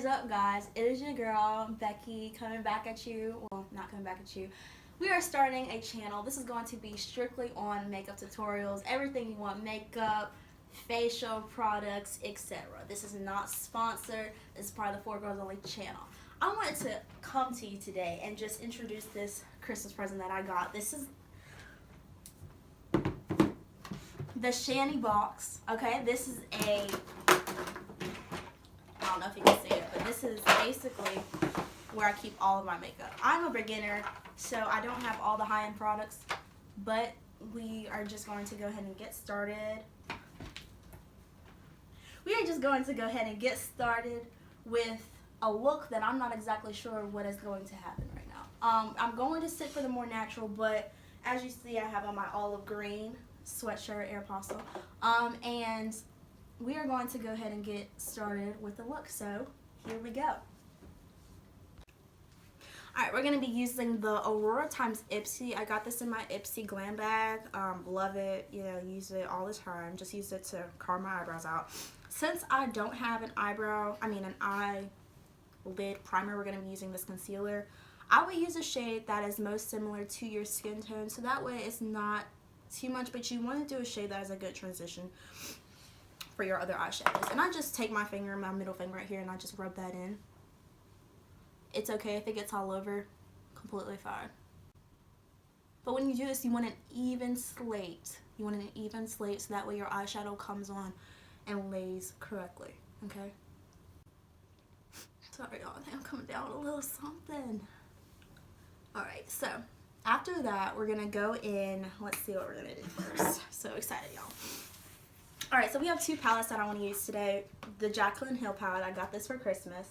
up, guys? It is your girl Becky coming back at you. Well, not coming back at you. We are starting a channel. This is going to be strictly on makeup tutorials, everything you want, makeup, facial products, etc. This is not sponsored. This is part of the 4 Girls Only channel. I wanted to come to you today and just introduce this Christmas present that I got. This is the Shanny box. Okay, this is a, I don't know if you can see it, but this is basically where I keep all of my makeup. I'm a beginner, so I don't have all the high-end products, but we are just going to go ahead and get started. We are just going to go ahead and get started with a look that I'm not exactly sure what is going to happen right now. I'm going to sit for the more natural, but as you see, I have on my olive green sweatshirt, Aeropostale, and we are going to go ahead and get started with the look. So here we go. Alright, we're going to be using the Aurora times Ipsy. I got this in my Ipsy glam bag. Love it. You know, use it all the time. Just use it to carve my eyebrows out. Since I don't have an eyelid primer, we're going to be using this concealer. I would use a shade that is most similar to your skin tone, so that way it's not too much, but you want to do a shade that is a good transition for your other eyeshadows. And I just take my finger, my middle finger right here, and I just rub that in. It's okay if it gets all over, completely fine. But when you do this, you want an even slate. You want an even slate so that way your eyeshadow comes on and lays correctly, okay? Sorry y'all, I think I'm coming down a little something. Alright, so after that, we're going to go in, let's see what we're going to do first. So excited, y'all. Alright, so we have 2 palettes that I want to use today. The Jaclyn Hill palette, I got this for Christmas.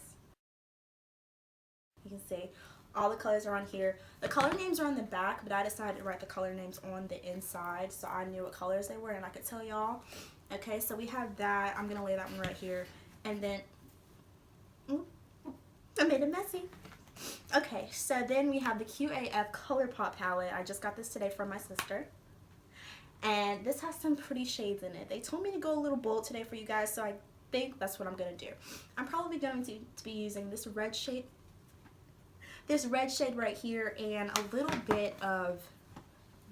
You can see all the colors are on here. The color names are on the back, but I decided to write the color names on the inside so I knew what colors they were and I could tell y'all. Okay, so we have that. I'm going to lay that one right here. And then, I made it messy. Okay, so then we have the QAF Colourpop palette. I just got this today from my sister. And this has some pretty shades in it. They told me to go a little bold today for you guys, so I think that's what I'm going to do. I'm probably going to be using this red shade. This red shade right here and a little bit of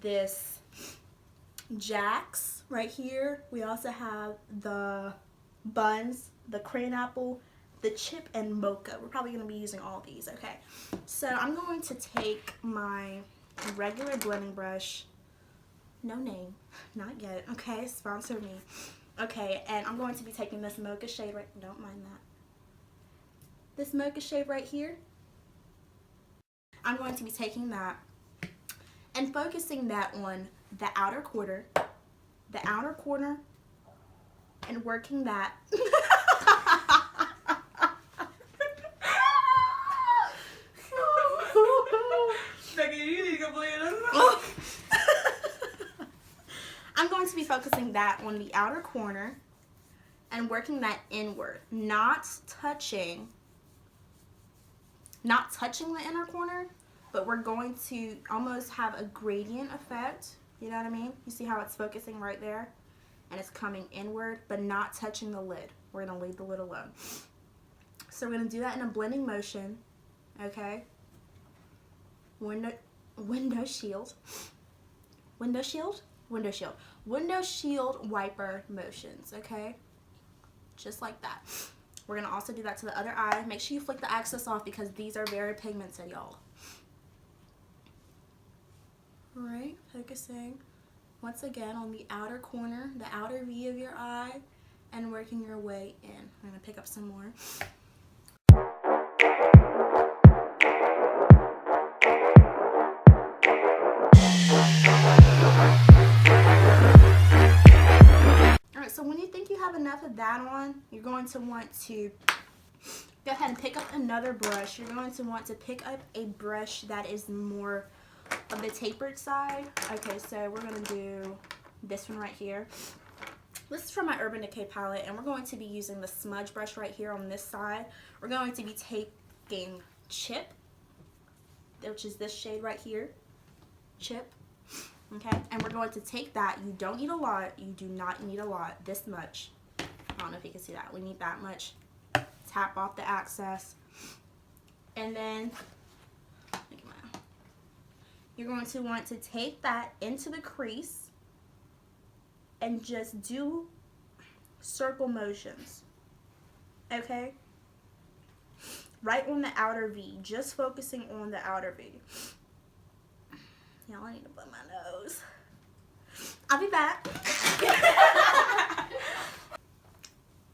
this jazz right here. We also have the buns, the cranapple, the chip, and mocha. We're probably going to be using all these, okay? So I'm going to take my regular blending brush. No name, not yet, okay? Sponsor me. Okay, and I'm going to be taking this mocha shade right, don't mind that. This mocha shade right here. I'm going to be taking that and focusing that on the outer corner, and working that. Becky, you need to go play it. I'm going to be focusing that on the outer corner and working that inward, not touching the inner corner, but we're going to almost have a gradient effect. You know what I mean? You see how it's focusing right there? And it's coming inward, but not touching the lid. We're going to leave the lid alone. So we're going to do that in a blending motion. Okay? Window shield wiper motions. Okay? Just like that. We're going to also do that to the other eye. Make sure you flick the excess off because these are very pigmented, y'all. Alright, focusing once again on the outer corner, the outer V of your eye, and working your way in. I'm going to pick up some more. So when you think you have enough of that on, you're going to want to go ahead and pick up another brush. You're going to want to pick up a brush that is more of the tapered side. Okay, so we're going to do this one right here. This is from my Urban Decay palette, and we're going to be using the smudge brush right here on this side. We're going to be taking Chip, which is this shade right here, Chip. Okay, and we're going to take that. You don't need a lot. You do not need a lot. This much. I don't know if you can see that. We need that much. tap off the excess. And then you're going to want to take that into the crease and just do circle motions. Okay? Right on the outer V, just focusing on the outer V. Y'all, I need to blow my nose. I'll be back.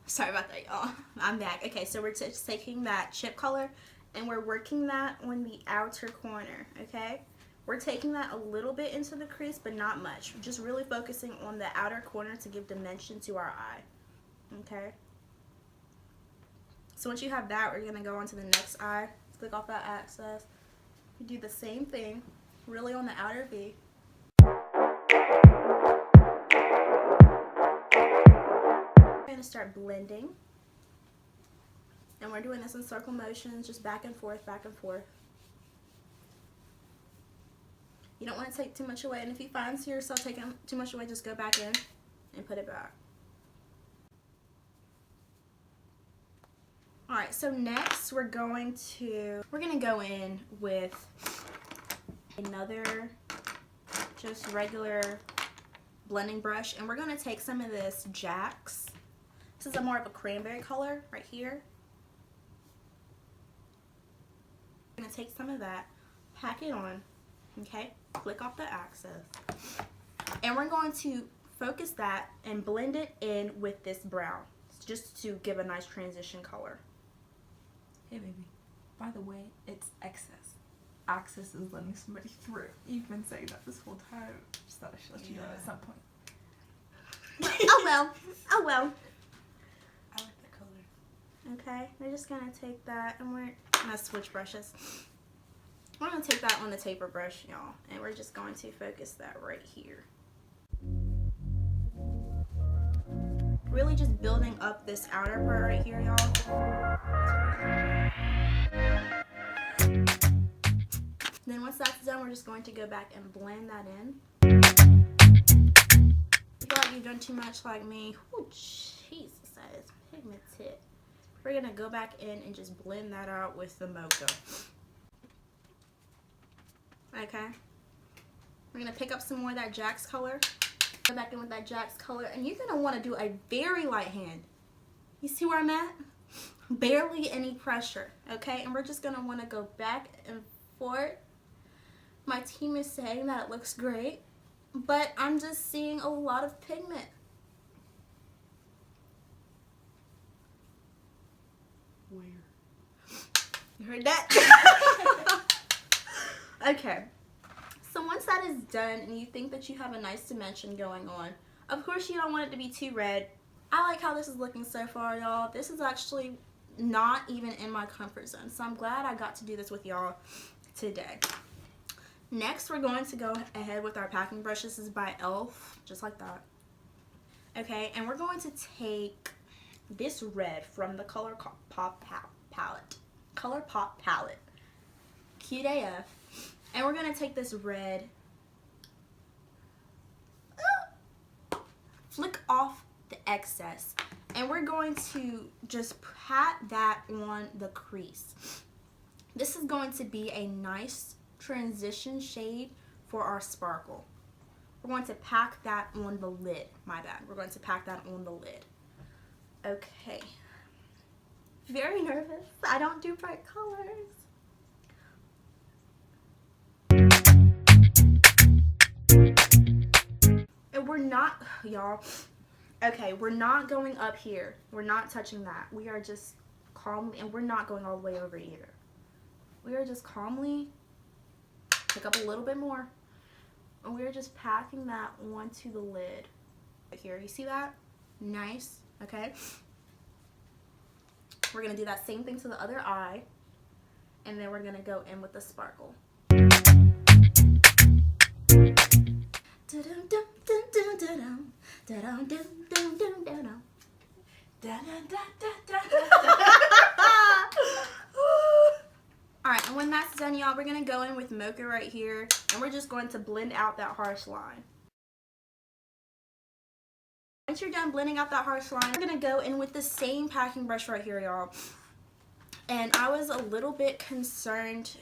Sorry about that, y'all. I'm back. Okay, so we're just taking that chip color and we're working that on the outer corner, okay? We're taking that a little bit into the crease, but not much. We're just really focusing on the outer corner to give dimension to our eye, okay? So once you have that, we're going to go on to the next eye. Click off that access. You do the same thing, really on the outer V. We're going to start blending. And we're doing this in circle motions, just back and forth, back and forth. You don't want to take too much away, and if you find yourself taking too much away, just go back in and put it back. Alright, so next we're going to go in with another just regular blending brush, and we're going to take some of this jacz. This is more of a cranberry color right here. I'm going to take some of that, pack it on, okay, click off the access, and we're going to focus that and blend it in with this brown, just to give a nice transition color. Hey baby, by the way, it's excess. Access is letting somebody through. You've been saying that this whole time. Just thought I should let you know at some point. Oh well, oh well. I like the color. Okay, we're just gonna take that and we're gonna switch brushes. We're gonna take that on the taper brush, y'all, and we're just going to focus that right here. Really just building up this outer part right here, y'all. Then once that's done, we're just going to go back and blend that in. If you feel like you've done too much like me, oh Jesus, that is pigmented. We're gonna go back in and just blend that out with the mocha. Okay. We're gonna pick up some more of that jacz color. Go back in with that jacz color, and you're gonna want to do a very light hand. You see where I'm at? Barely any pressure, okay? And we're just gonna want to go back and forth. My team is saying that it looks great, but I'm just seeing a lot of pigment. Where? You heard that? Okay. So once that is done and you think that you have a nice dimension going on, of course you don't want it to be too red. I like how this is looking so far, y'all. This is actually not even in my comfort zone, so I'm glad I got to do this with y'all today. Next, we're going to go ahead with our packing brush. This is by e.l.f., just like that. Okay, and we're going to take this red from the Colourpop palette. Colourpop palette. Cute AF. And we're going to take this red, flick off the excess, and we're going to just pat that on the crease. This is going to be a nice transition shade for our sparkle. We're going to pack that on the lid. My bad. We're going to pack that on the lid. Okay. Very nervous. I don't do bright colors. And we're not, y'all, okay, we're not going up here. We're not touching that. We are just calmly, and we're not going all the way over here. We are just calmly, pick up a little bit more, and we're just packing that onto the lid. Right here, you see that? Nice, okay? We're going to do that same thing to the other eye, and then we're going to go in with the sparkle. Alright, and when that's done, y'all, we're going to go in with mocha right here, and we're just going to blend out that harsh line. Once you're done blending out that harsh line, we're going to go in with the same packing brush right here, y'all. And I was a little bit concerned.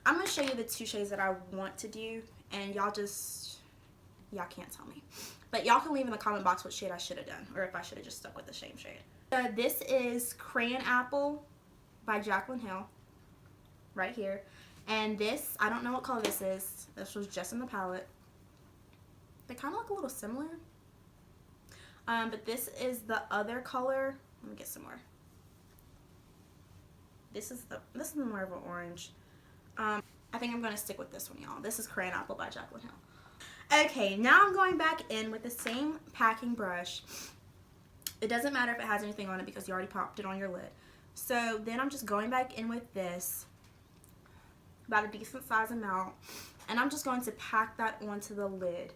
I'm going to show you the 2 shades that I want to do, and y'all can't tell me. But y'all can leave in the comment box what shade I should have done, or if I should have just stuck with the same shade. So this is Cranapple by Jaclyn Hill, right here. And this, I don't know what color this is. This was just in the palette. They kind of look a little similar. But this is the other color. Let me get some more. This is more of an orange. I think I'm going to stick with this one, y'all. This is Cranapple by Jaclyn Hill. Okay, now I'm going back in with the same packing brush. It doesn't matter if it has anything on it because you already popped it on your lid. So then I'm just going back in with this, about a decent size amount, and I'm just going to pack that onto the lid.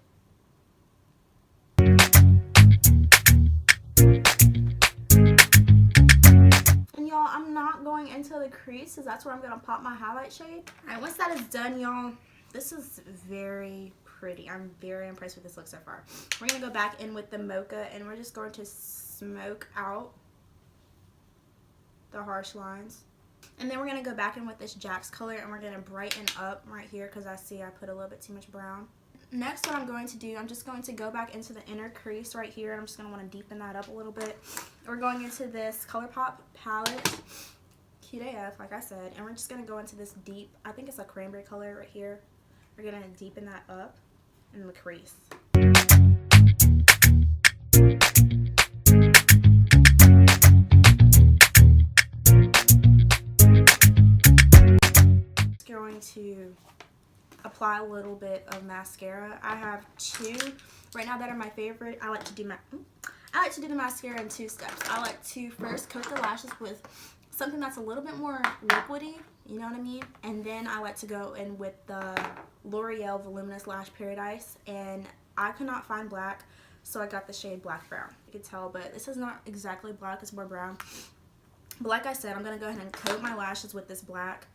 And y'all, I'm not going into the crease because that's where I'm going to pop my highlight shade. Alright, once that is done, y'all, this is very pretty. I'm very impressed with this look so far. We're going to go back in with the mocha, and we're just going to smoke out the harsh lines. And then we're going to go back in with this jacz color, and we're going to brighten up right here because I see I put a little bit too much brown. Next, what I'm going to do, I'm just going to go back into the inner crease right here, and I'm just going to want to deepen that up a little bit. We're going into this Colourpop palette, cuteaf, like I said, and we're just going to go into this deep, I think it's a cranberry color right here. We're going to deepen that up in the crease. Just going to apply a little bit of mascara. I have 2 right now that are my favorite. I like to do the mascara in 2 steps. I like to first coat the lashes with something that's a little bit more liquidy, you know what I mean? And then I like to go in with the L'Oreal Voluminous Lash Paradise, and I could not find black, so I got the shade Black Brown. You can tell, but this is not exactly black, it's more brown. But like I said, I'm going to go ahead and coat my lashes with this black,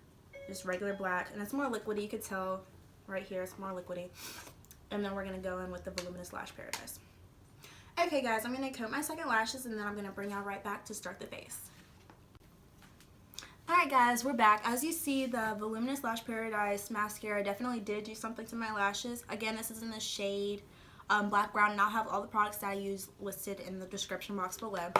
just regular black, and it's more liquidy. You could tell right here it's more liquidy. And then we're going to go in with the Voluminous Lash Paradise. Okay guys, I'm going to coat my second lashes, and then I'm going to bring y'all right back to start the face. Alright guys, we're back. As you see, the Voluminous Lash Paradise mascara definitely did do something to my lashes. Again, this is in the shade Black Brown, and I'll have all the products that I use listed in the description box below.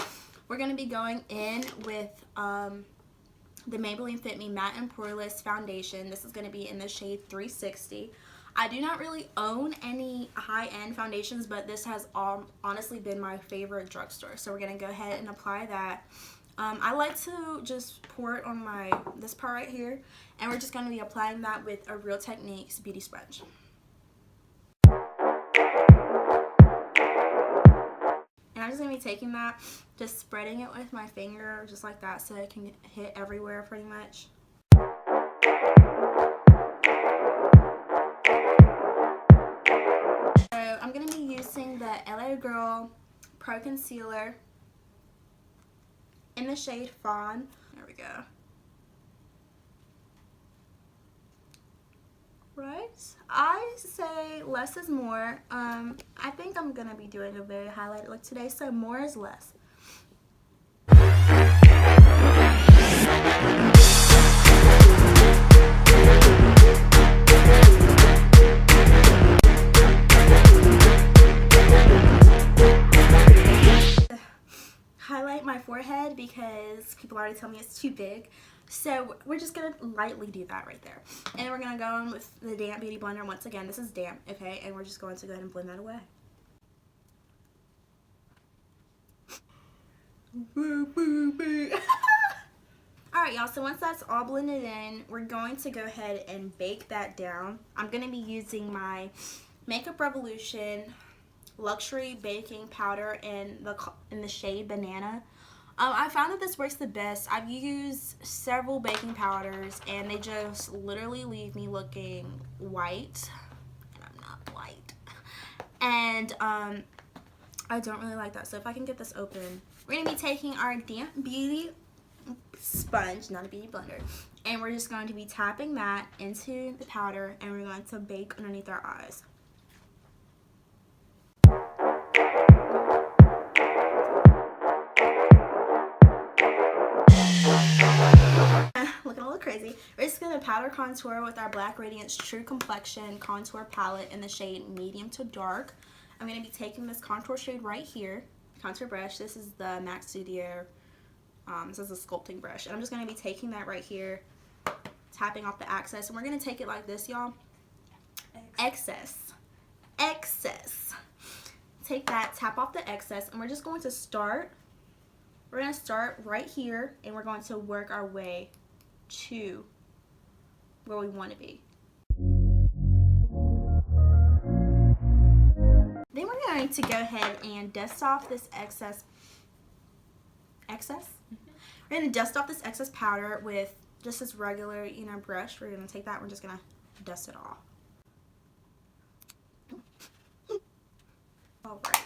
We're going to be going in with the Maybelline Fit Me Matte and Poreless Foundation. This is going to be in the shade 360. I do not really own any high-end foundations, but this has honestly been my favorite drugstore. So we're going to go ahead and apply that. I like to just pour it on this part right here, and we're just going to be applying that with a Real Techniques beauty sponge. And I'm just going to be taking that, just spreading it with my finger just like that so it can hit everywhere pretty much. So I'm going to be using the LA Girl Pro Concealer in the shade Fawn. There we go. Right? I say less is more. I think I'm going to be doing a very highlighted look today, so more is less. Highlight my forehead because people already tell me it's too big. So we're just going to lightly do that right there. And we're going to go in with the damp beauty blender. Once again, this is damp, okay? And we're just going to go ahead and blend that away. Alright y'all, so once that's all blended in, we're going to go ahead and bake that down. I'm going to be using my Makeup Revolution Luxury Baking Powder in the shade Banana. I found that this works the best. I've used several baking powders and they just literally leave me looking white, and I'm not white, and I don't really like that. So if I can get this open, we're going to be taking our damp beauty sponge, not a beauty blender, and we're just going to be tapping that into the powder, and we're going to bake underneath our eyes. crazy. We're just going to powder contour with our Black Radiance True Complexion Contour Palette in the shade medium to dark. I'm going to be taking this contour shade right here, contour brush. This is the MAC Studio, this is a sculpting brush. And I'm just going to be taking that right here, tapping off the excess. And we're going to take it like this, y'all. Excess. Take that, tap off the excess, and we're just going to start. We're going to start right here, and we're going to work our way to where we want to be. Then we're going to go ahead and dust off this excess. We're going to dust off this excess powder with just this regular, brush. We're going to take that. We're just going to dust it off. All right.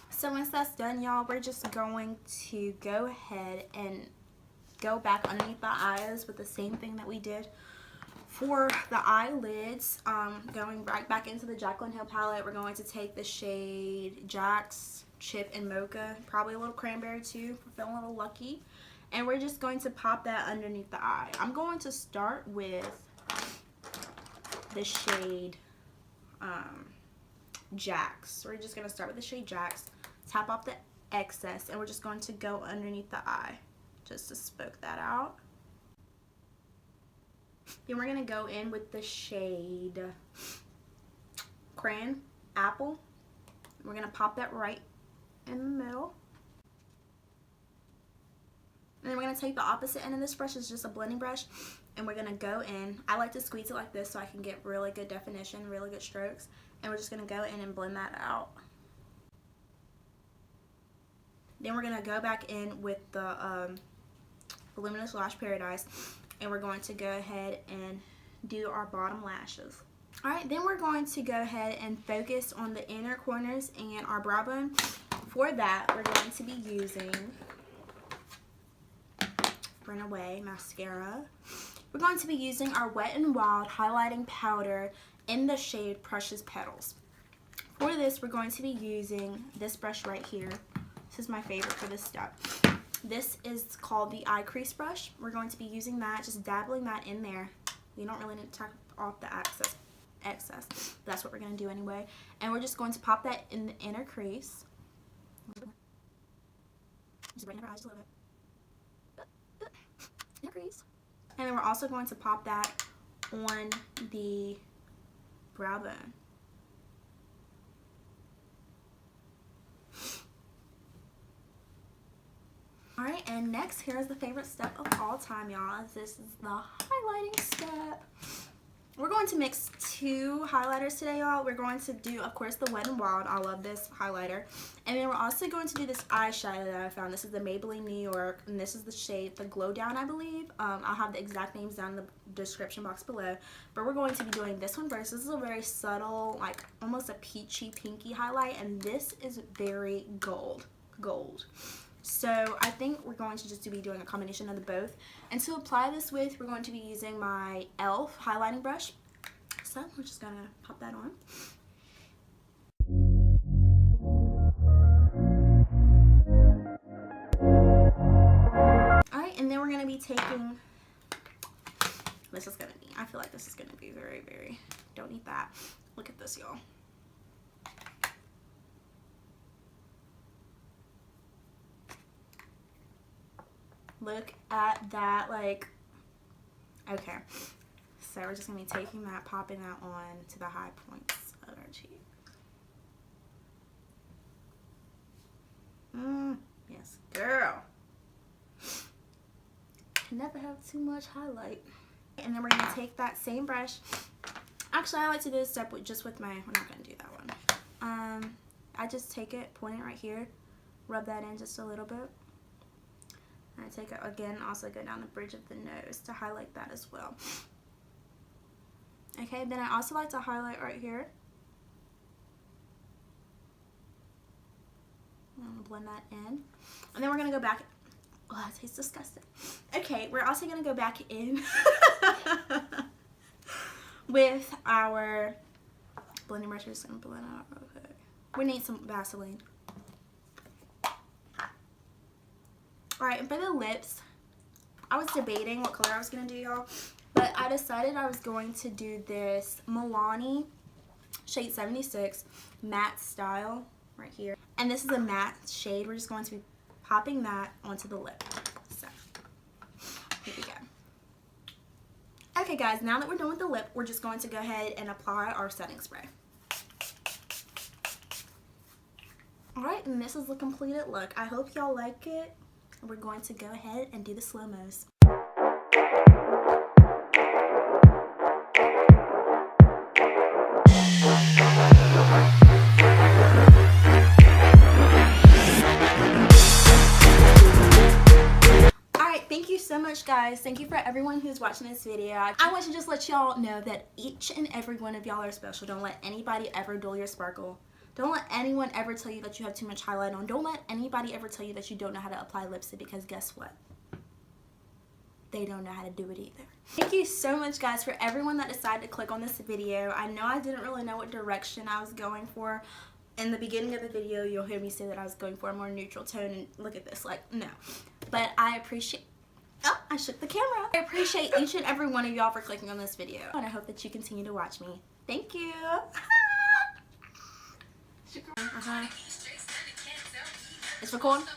So once that's done, y'all, we're just going to go ahead and go back underneath the eyes with the same thing that we did for the eyelids. Going right back into the Jaclyn Hill palette, we're going to take the shade Jacz, Chip, and Mocha, probably a little cranberry too, if we're feeling a little lucky. And we're just going to pop that underneath the eye. I'm going to start with the shade Jacz. We're just going to start with the shade Jacz, tap off the excess, and we're just going to go underneath the eye just to spoke that out. Then we're going to go in with the shade Cranapple. We're going to pop that right in the middle. And then we're going to take the opposite end of this brush, it's just a blending brush, and we're going to go in. I like to squeeze it like this so I can get really good definition, really good strokes. And we're just going to go in and blend that out. Then we're going to go back in with the Voluminous Lash Paradise, and we're going to go ahead and do our bottom lashes. Alright, then we're going to go ahead and focus on the inner corners and our brow bone. For that, we're going to be using Runaway mascara. We're going to be using our Wet n Wild highlighting powder in the shade Precious Petals. For this, we're going to be using this brush right here. This is my favorite for this step. This is called the eye crease brush. We're going to be using that, just dabbling that in there. You don't really need to tap off the excess. That's what we're going to do anyway. And we're just going to pop that in the inner crease. Just brighten our eyes a little bit. Inner crease. And then we're also going to pop that on the brow bone. Alright, and next, here's the favorite step of all time, y'all. This is the highlighting step. We're going to mix two highlighters today, y'all. We're going to do, of course, the Wet n Wild. I love this highlighter. And then we're also going to do this eyeshadow that I found. This is the Maybelline New York, and this is the shade, the Glow Down, I believe. I'll have the exact names down in the description box below. But we're going to be doing this one first. This is a very subtle, like almost a peachy, pinky highlight, and this is very gold. So I think we're going to just be doing a combination of the both. And to apply this with, we're going to be using my e.l.f. highlighting brush. So we're just going to pop that on. Alright, and then we're going to be taking, this is going to be, I feel like this is going to be very, very, don't need that. Look at this, y'all. Look at that, like, okay. So we're just going to be taking that, popping that on to the high points of our cheek. Yes, girl. Can never have too much highlight. And then we're going to take that same brush. Actually, I like to do this step just with my, we're not going to do that one. I just take it, point it right here, rub that in just a little bit. And I take it again, also go down the bridge of the nose to highlight that as well. Okay, then I also like to highlight right here. I'm going to blend that in. And then we're going to go back. Oh, that tastes disgusting. Okay, we're also going to go back in with our blending brush. We're just going to blend it out real quick. We need some Vaseline. Alright, and for the lips, I was debating what color I was going to do, y'all. But I decided I was going to do this Milani shade 76 matte style right here. And this is a matte shade. We're just going to be popping that onto the lip. So, here we go. Okay guys, now that we're done with the lip, we're just going to go ahead and apply our setting spray. Alright, and this is the completed look. I hope y'all like it. We're going to go ahead and do the slow-mos. So much, guys. Thank you for everyone who's watching this video. I want to just let y'all know that each and every one of y'all are special. Don't let anybody ever dull your sparkle. Don't let anyone ever tell you that you have too much highlight on. Don't let anybody ever tell you that you don't know how to apply lipstick, because guess what? They don't know how to do it either. Thank you so much, guys, for everyone that decided to click on this video. I know I didn't really know what direction I was going for. In the beginning of the video, you'll hear me say that I was going for a more neutral tone, and look at this, like, no. But I appreciate... Oh, I shook the camera. I appreciate each and every one of y'all for clicking on this video. And I hope that you continue to watch me. Thank you. It's recording?